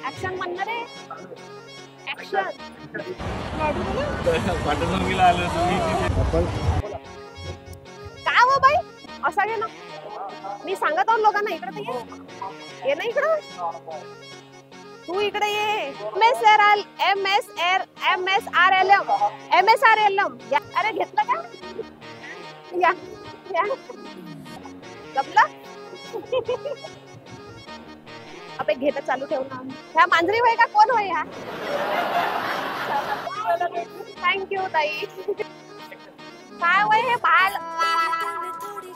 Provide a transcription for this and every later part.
Action म्हणणार आहे. Action. काय हो बाई असा गे ना, मी सांगत आहो लोकांना इकडे तर ये ना इकडं. तू इकडे ये. MSRLM. अरे घेतलं का? या जपलं. अबे घेणं चालू ठेव ना. ह्या मांजरी होय का कोण होय ह्या? थँक्यू ताई. काय वय हे बाल,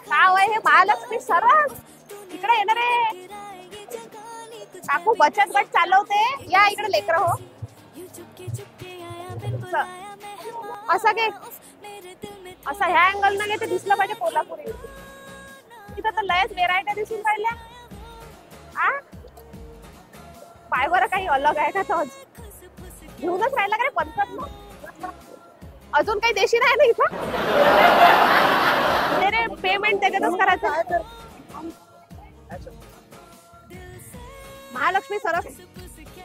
काय वय हे महालक्ष्मी सरस इकडे येणार रे. काकू बचत गट चालवते, या इकडे लेकर हो. असं घे, असं ह्या अँगल न घेते दिसलं पाहिजे कोल्हापुरी. तिथं तर लयच व्हेरायटी दिसून राहिल्या. आ पाय बरं काही अलग आहे का? तर घेऊनच राहिला का रे पंचत मग. अजून काही देशी नाही ना इथं. रे पेमेंट त्याच्यातच करायचं. महालक्ष्मी सरस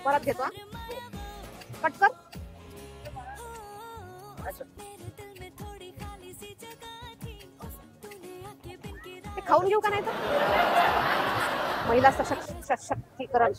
परत घेतो. कट कर. खाऊन घेऊ का नाही तर. महिला सशक्तीकरण.